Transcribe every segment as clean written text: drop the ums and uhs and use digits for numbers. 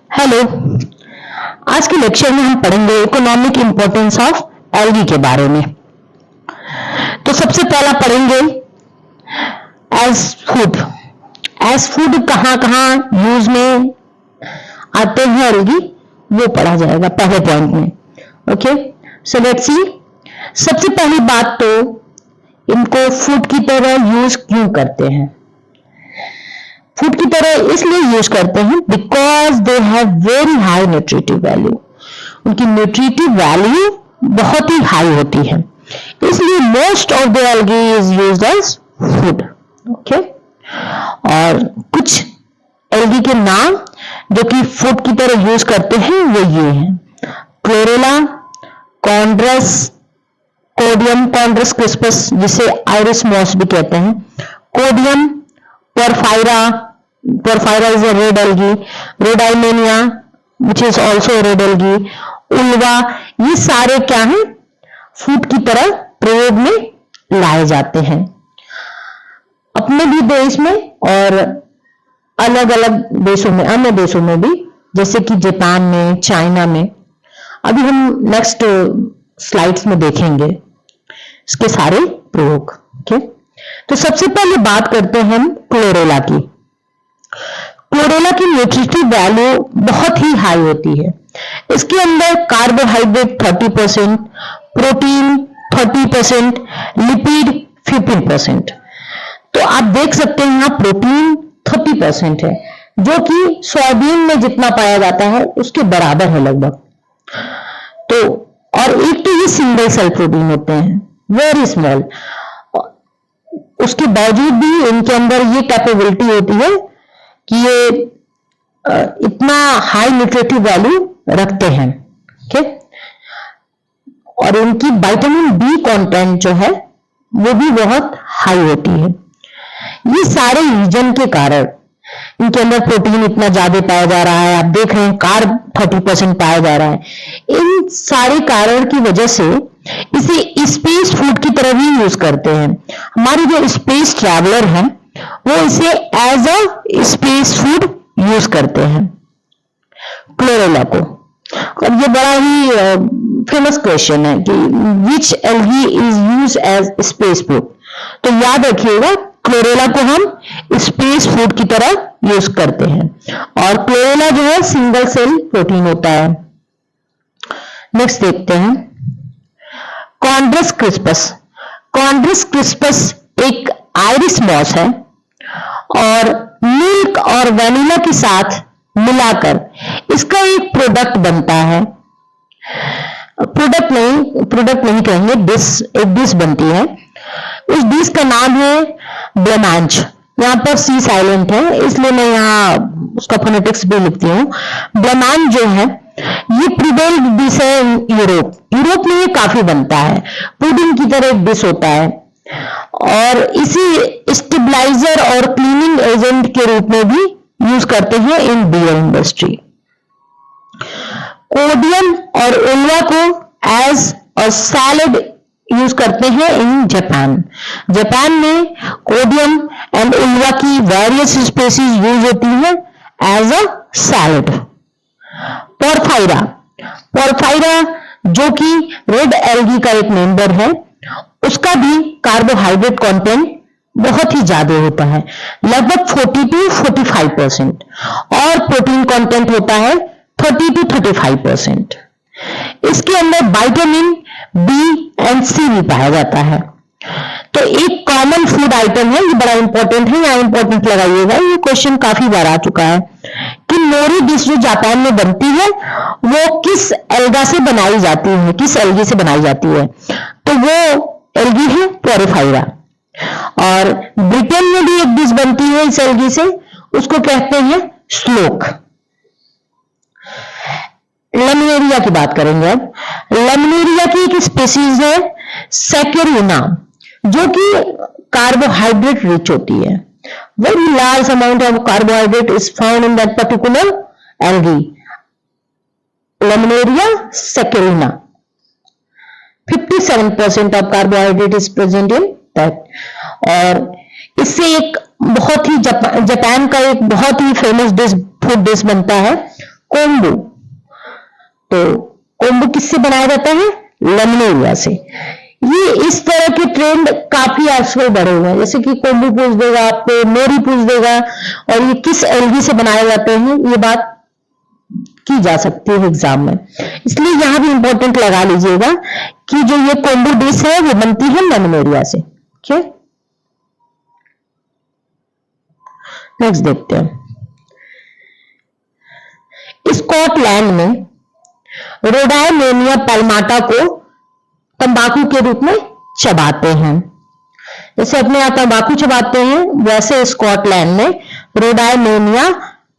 Hello. आज के lecture में हम पढ़ेंगे इकोनॉमिक इंपॉर्टेंस ऑफ एल्गी के बारे में। तो सबसे पहला पढ़ेंगे एज फूड। एज फूड कहां कहां यूज में आते हैं एल्गी, वो पढ़ा जाएगा पहले पॉइंट में। Okay, so let's see. सबसे पहली बात तो इनको फूड की तरह यूज क्यों करते हैं। फूड की तरह इसलिए यूज करते हैं because they have very high nutritive value. उनकी न्यूट्रिटिव वैल्यू बहुत ही हाई होती है, इसलिए most of the algae is used as food. Okay, और कुछ एल्गी के नाम जो कि फूड की तरह यूज करते हैं वो ये हैं: क्लोरेला, कॉन्ड्रस, कोडियम, कॉन्ड्रस क्रिस्पस जिसे आयरिस मॉस भी कहते हैं, codium, porphyra, porphyra is a red algae, rhodymenia which is also red algae, ulva, ये सारे क्या हैं, फूड की तरह प्रयोग में लाए जाते हैं अपने भी देश में और अलग अलग देशों में, अन्य देशों में भी, जैसे कि जापान में, चाइना में। अभी हम नेक्स्ट स्लाइड्स में देखेंगे इसके सारे प्रयोग। ओके, तो सबसे पहले बात करते हैं हम क्लोरेला की। क्लोरेला की न्यूट्रिटिव वैल्यू बहुत ही हाई होती है। इसके अंदर कार्बोहाइड्रेट 30%, प्रोटीन 30%, लिपिड 15%। तो आप देख सकते हैं यहाँ प्रोटीन 30% है, जो कि सोयाबीन में जितना पाया जाता है उसके बराबर है लगभग। तो और एक तो ये सिंगल सेल प्रोटीन होते हैं, वेरी स्मॉल। उसके बावजूद भी इनके अंदर ये कैपेबिलिटी होती है कि ये इतना हाई न्यूट्रिटिव वैल्यू रखते हैं। ओके, और इनकी विटामिन बी कंटेंट जो है वो भी बहुत हाई होती है। ये सारे रीजन के कारण इनके अंदर प्रोटीन इतना ज्यादा पाया जा रहा है। आप देख रहे हैं कार्ब 30% पाया जा रहा है। इन सारे कारण की वजह से इसे स्पेस फूड की तरह भी यूज करते हैं। हमारे जो स्पेस ट्रैवलर हैं वो इसे as a space food use करते हैं क्लोरेला को। और ये बड़ा ही फेमस क्वेश्चन है कि which algae is use as space food. तो याद रखिएगा क्लोरेला को हम स्पेस फूड की तरह यूज करते हैं, और क्लोरेला जो है सिंगल सेल प्रोटीन होता है। नेक्स्ट देखते हैं कॉन्ड्रस क्रिस्पस। कॉन्ड्रस क्रिस्पस एक आयरिस मॉस है और मिल्क और वैनिला के साथ मिलाकर इसका एक प्रोडक्ट बनता है। प्रोडक्ट नहीं कहेंगे, डिश, एक डिश बनती है। उस डिश का नाम है ब्लेमांच। यहाँ पर सी साइलेंट है इसलिए मैं यहाँ उसका फोनेटिक्स भी लिखती हूँ। ब्लेमांच जो है ये प्रिवेल्ड डिश है यूरोप में ये काफी बनता है। पुडिंग की तरह एक डिश होता है और इसी स्टेबलाइजर और क्लीनिंग एजेंट के रूप में भी यूज करते हैं इन बियर इंडस्ट्री। कोडियम और उल्वा को एज अ सैलेड यूज करते हैं इन जापान। जापान में कोडियम एंड उल्वा की वेरियस स्पेसीज यूज होती है as a salad. Porphyra, porphyra जो कि रेड एल्गी का एक मेंबर है, उसका भी कार्बोहाइड्रेट कंटेंट बहुत ही ज्यादा होता है, लगभग 40 to 45%, और प्रोटीन कंटेंट होता है 30 to 35%। इसके अंदर विटामिन बी एंड सी भी पाया जाता है। तो एक कॉमन फूड आइटम है, ये बड़ा इंपॉर्टेंट है, यहाँ इंपॉर्टेंट लगाइएगा, ये क्वेश्चन काफी बार आ चुका है कि नोरी डिश जो जापान में बनती है वो किस एल्गा से बनाई जाती है, किस एल्गी से बनाई जाती है। तो वो एल्गी है पोरफायरा। और ब्रिटेन में भी एक डिश बनती है इस एल्गी से, उसको कहते हैं स्लोक। लेमिनेरिया की बात करेंगे अब। लेमिनेरिया की एक स्पीसीज है सेकेरिना, जो कि कार्बोहाइड्रेट रिच होती है। Very large amount of carbohydrate is found in that particular algae, laminaria saccharina. 57% of carbohydrate is present in that. और इससे एक बहुत ही जापान का एक बहुत ही फेमस डिश, फूड डिश बनता है कोम्बू। तो कोम्बू किससे बनाया जाता है? लेमनेरिया से। ये इस तरह के ट्रेंड काफी आजकल बढ़े हुए हैं, जैसे कि कोम्बू पूछ देगा आपको, नोरी पूछ देगा, और ये किस एल्गी से बनाए जाते हैं ये बात की जा सकती है एग्जाम में, इसलिए यहां भी इंपॉर्टेंट लगा लीजिएगा कि जो ये कोम्बू डिश है वो बनती है लेमनेरिया से। ठीक, नेक्स्ट देखते हैं। स्कॉटलैंड में रोडाइमेनिया पैल्माटा को तंबाकू के रूप में चबाते हैं। जैसे अपने यहाँ तंबाकू चबाते हैं, वैसे स्कॉटलैंड में रोडाइमेनिया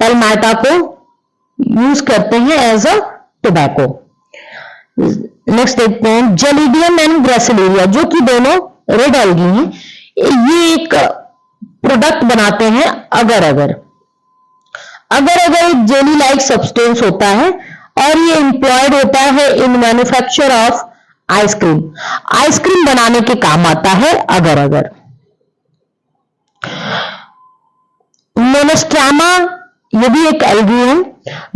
पैल्माटा को यूज करते हैं एज अ टोबैको। नेक्स्ट देखते हैं जेलिडियम एंड ग्रेसिलेरिया, जो कि दोनों रेड एल्गी हैं। ये एक प्रोडक्ट बनाते हैं अगर अगर एक जेली लाइक सब्सटेंस होता है और ये एम्प्लॉयड होता है इन मैन्युफैक्चर ऑफ आइसक्रीम बनाने के काम आता है अगर मोनोस्ट्रामा, ये भी एक एल्गी है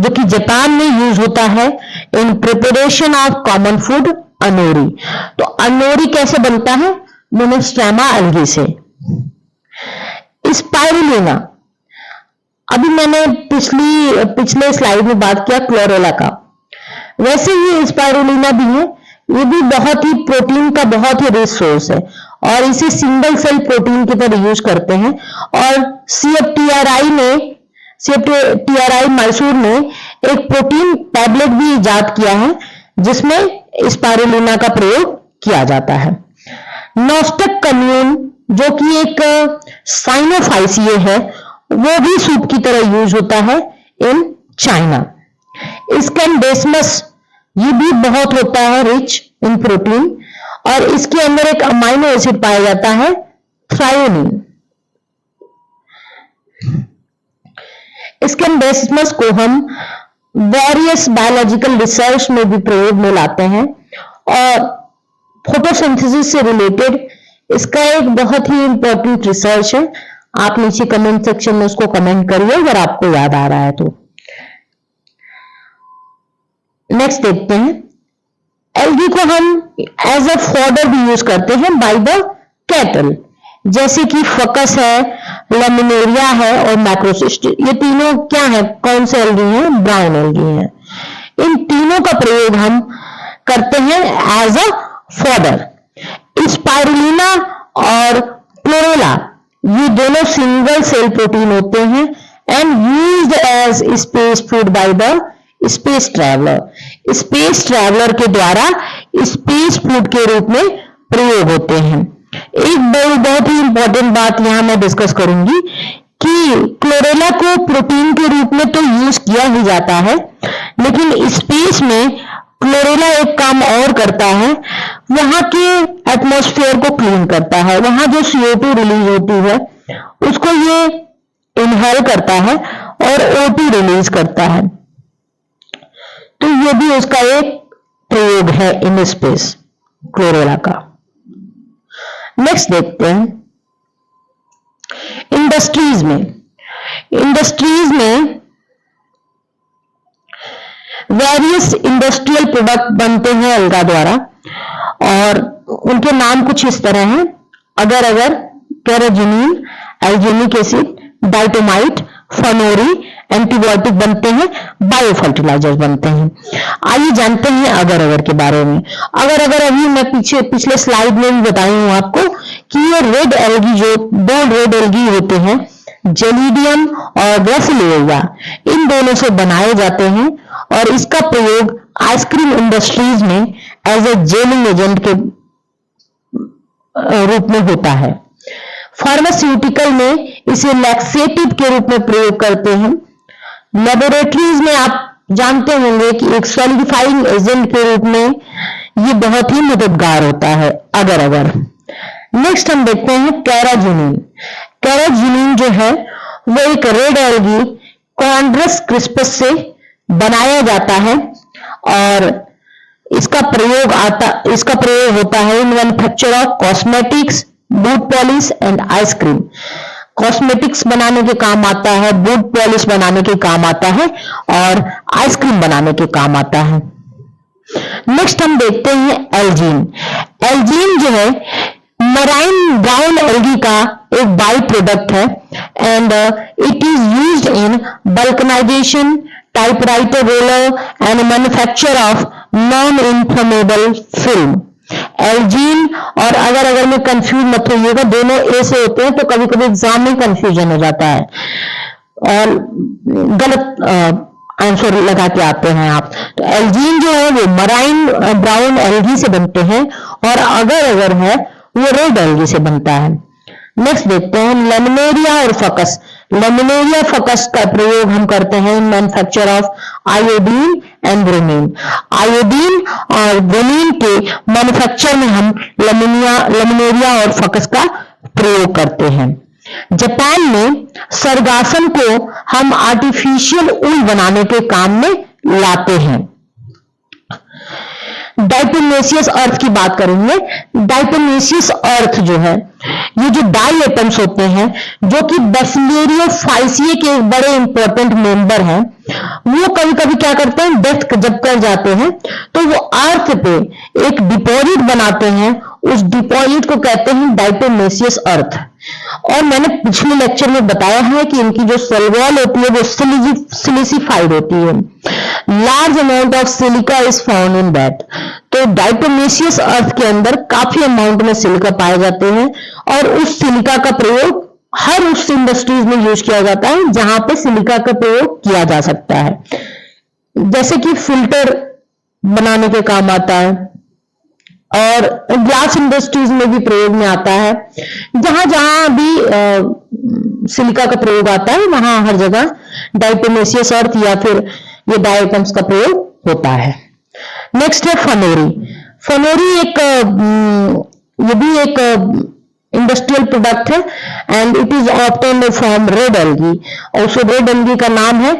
जो कि जापान में यूज होता है in preparation of common food अनोरी। तो अनोरी कैसे बनता है? मोनोस्ट्रामा एल्गी से। स्पाइरुलिना, अभी मैंने पिछले स्लाइड में बात किया क्लोरेला का, वैसे ही स्पाइरुलिना भी है। ये भी बहुत ही प्रोटीन का बहुत ही रिच सोर्स है और इसे सिंगल सेल प्रोटीन की तरह यूज करते हैं। और सीएफटीआरआई मैसूर ने एक प्रोटीन टैबलेट भी इजाद किया है जिसमें स्पाइरुलिना का प्रयोग किया जाता है। नॉस्टक कम्यून, जो कि एक साइनोफाइसिए है, वो भी सूप की तरह यूज होता है इन चाइना। स्कैंडेस्मस, ये भी बहुत होता है रिच इन प्रोटीन और इसके अंदर एक अमाइनो एसिड पाया जाता है थ्रायोनिन। स्कैंडेस्मस को हम वेरियस बायोलॉजिकल रिसर्च में भी प्रयोग में लाते हैं और फोटोसिंथेसिस से रिलेटेड इसका एक बहुत ही इंपॉर्टेंट रिसर्च है। आप नीचे कमेंट सेक्शन में उसको कमेंट करिए अगर आपको याद आ रहा है तो। नेक्स्ट देखते हैं, एल्गी को हम एज अ फॉडर भी यूज करते हैं बाय द कैटल, जैसे कि फकस है, लेमिनेरिया है और मैक्रोसिस्ट। ये तीनों क्या है, कौन से एल्गी हैं? ब्राउन एल्गी हैं। इन तीनों का प्रयोग हम करते हैं एज अ फॉडर। स्पाइरुलिना और क्लोरेला, ये दोनों सिंगल सेल प्रोटीन होते हैं and used as space food by the space traveller. Space traveller के द्वारा स्पेस फूड के रूप में प्रयोग होते हैं। एक बहुत ही इंपॉर्टेंट बात यहां मैं डिस्कस करूंगी कि क्लोरेला को प्रोटीन के रूप में तो यूज किया ही जाता है, लेकिन स्पेस में क्लोरेला एक काम और करता है, वहां के एटमॉस्फेयर को क्लीन करता है। वहां जो CO2 रिलीज होती है उसको ये इनहेल करता है और O2 रिलीज करता है। तो ये भी उसका एक प्रयोग है इन स्पेस क्लोरेला का। नेक्स्ट देखते हैं, इंडस्ट्रीज में वेरियस इंडस्ट्रियल प्रोडक्ट बनते हैं एल्गा द्वारा और उनके नाम कुछ इस तरह हैं। अगर कैराजिनिन, एल्जेनिक एसिड, डाइटोमाइट, फनोरी, एंटीबायोटिक बनते हैं, बायो फर्टिलाइजर्स बनते हैं। आइए जानते हैं अगर के बारे में। अगर अभी मैं पिछले स्लाइड में भी बताई हूं आपको कि ये रेड एल्गी, जो दो रेड एल्गी होते हैं, जेलिडियम और ग्रेसिलेरिया, इन दोनों से बनाए जाते हैं और इसका प्रयोग आइसक्रीम इंडस्ट्रीज में एज ए जेलिंग एजेंट के रूप में होता है। फार्मास्यूटिकल में इसे लैक्सेटिव के रूप में प्रयोग करते हैं। लेबोरेटरीज में आप जानते होंगे कि एक सॉलिडिफाइंग एजेंट के रूप में ये बहुत ही मददगार होता है अगर। नेक्स्ट हम देखते हैं कैराजिनिन। कैराजिनिन जो है वो एक रेड एल्गी कॉन्ड्रस क्रिस्पस से बनाया जाता है और इसका प्रयोग होता है इन manufacture of cosmetics, boot polish and ice cream. Cosmetics बनाने के काम आता है, बूट पॉलिश बनाने के काम आता है और आइसक्रीम बनाने के काम आता है। नेक्स्ट हम देखते हैं एल्जीन। एल्जीन जो है मराइन ब्राउन एल्गी का एक बाई प्रोडक्ट है and it is used in vulcanisation, typewriter roller and manufacture of non inflammable film. Algin और अगर में कंफ्यूज मत होइएगा, दोनों ए से होते हैं तो कभी कभी एग्जाम में कंफ्यूजन हो जाता है और गलत आंसर लगा के आते हैं आप। तो एल्जीन जो है वो मराइन ब्राउन एल्गी से बनते हैं और अगर है वो रेड एल्गी से बनता है। नेक्स्ट देखते हैं लेमिनेरिया और फकस। लेमिनेरिया फकस का प्रयोग हम करते हैं इन manufacture of iodine and bromine. Iodine और ब्रोमीन के मैन्युफैक्चर में हम लेमिनेरिया और फकस का प्रयोग करते हैं। जापान में सरगासम को हम आर्टिफिशियल ऊन बनाने के काम में लाते हैं। डाइटोनेशियस अर्थ की बात करेंगे। डाइटोनेशियस अर्थ जो है ये जो डाई एटम्स होते हैं जो कि बेसिलियोफाइसिए के बड़े इंपॉर्टेंट मेंबर हैं, वो कभी कभी क्या करते हैं, डेथ जब कर जाते हैं तो वो अर्थ पे एक डिपॉजिट बनाते हैं। उस डिपॉजिट को कहते हैं डाइटोनेशियस अर्थ। और मैंने पिछले लेक्चर में बताया है कि इनकी जो सेल वॉल होती है वो सिलिसिफाइड होती है। Large amount of silica is found in that. तो डाइटोनेशियस अर्थ के अंदर काफी अमाउंट में सिलिका पाए जाते हैं और उस सिलिका का प्रयोग हर उस इंडस्ट्रीज में यूज किया जाता है जहां पे सिलिका का प्रयोग किया जा सकता है, जैसे कि फिल्टर बनाने के काम आता है और ग्लास इंडस्ट्रीज में भी प्रयोग में आता है। जहां जहां भी सिलिका का प्रयोग आता है वहां हर जगह डाइटोनेशियस अर्थ या फिर ये डाइटम्स का प्रयोग होता है। नेक्स्ट है फनोरी। फनोरी ये भी एक इंडस्ट्रियल प्रोडक्ट है and it is obtained from red algae. Also red algae का नाम है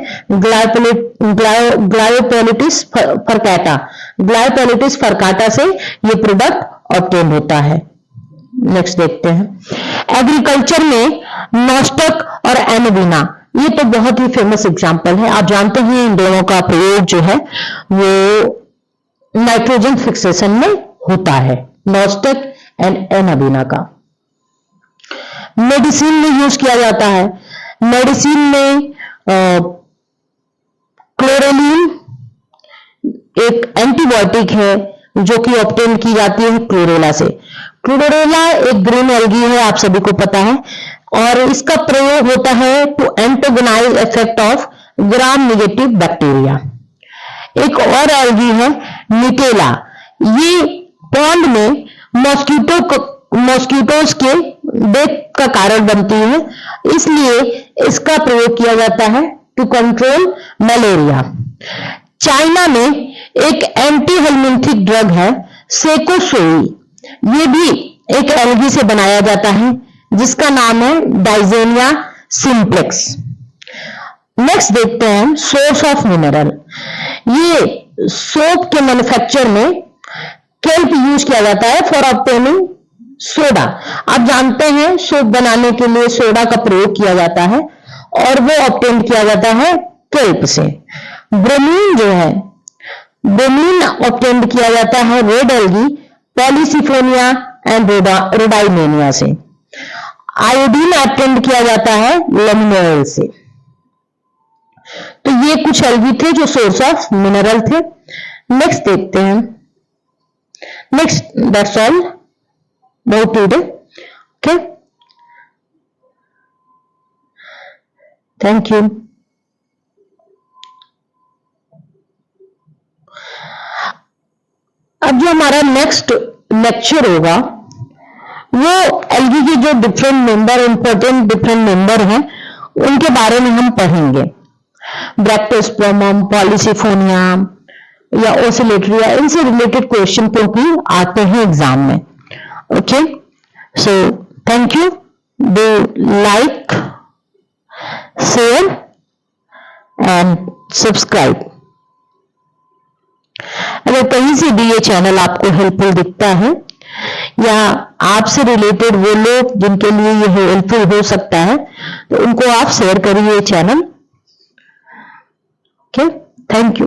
ग्लायोपोलिटिस फरकाटा। ग्लायोपोलिटिस फरकाटा से ये प्रोडक्ट ऑब्टेन होता है। नेक्स्ट देखते हैं एग्रीकल्चर में नॉस्टक और एनोबिना, ये तो बहुत ही फेमस एग्जांपल है। आप जानते हैं इन दोनों का प्रयोग जो है वो नाइट्रोजन फिक्सेशन में होता है, नॉस्टक एंड एनोबिना का। मेडिसिन में यूज किया जाता है। मेडिसिन में क्लोरेलिन एक एंटीबायोटिक है जो कि ऑब्टेन की जाती है क्लोरेला से। क्लोरेला एक ग्रीन एल्गी है, आप सभी को पता है, और इसका प्रयोग होता है to antagonise effect of gram negative bacteria. एक और एल्गी है निटेला, ये पॉन्ड में मॉस्किटोज के डेथ का कारण बनती है, इसलिए इसका प्रयोग किया जाता है टू कंट्रोल मलेरिया। चाइना में एक एंटी हेलमिंथिक ड्रग है सेकोसोई, ये भी एक एल्गी से बनाया जाता है जिसका नाम है डाइजेनिया सिंप्लेक्स। नेक्स्ट देखते हैं सोर्स ऑफ मिनरल। ये सोप के मैन्युफैक्चर में केल्प यूज किया जाता है फॉर ऑब्टेनिंग सोडा। आप जानते हैं सोप बनाने के लिए सोडा का प्रयोग किया जाता है और वो ऑब्टेन किया जाता है केल्प से। ब्रोमीन जो है, ब्रोमीन ऑब्टेन किया जाता है रेड एल्गी पॉलीसिफोनिया एंड रोडाइमेनिया से। आयोडीन ऑब्टेन किया जाता है लेमिनोइल से। तो ये कुछ एल्गी थे जो सोर्स ऑफ मिनरल थे। नेक्स्ट देखते हैं। Next that's all about today. Okay, thank you. अब जो हमारा नेक्स्ट लेक्चर होगा वो एल्गी के जो different member, important different member हैं उनके बारे में हम पढ़ेंगे। ब्रैक्टोस्पर्मम, पॉलीसिफोनिया या ओसिलेटरिया, इनसे रिलेटेड क्वेश्चन क्योंकि आते हैं एग्जाम में। Okay, so thank you. Do like, share and subscribe. अगर कहीं से भी ये चैनल आपको हेल्पफुल दिखता है या आपसे रिलेटेड वो लोग जिनके लिए ये हेल्पफुल हो सकता है, तो उनको आप शेयर करिए चैनल। Okay, thank you.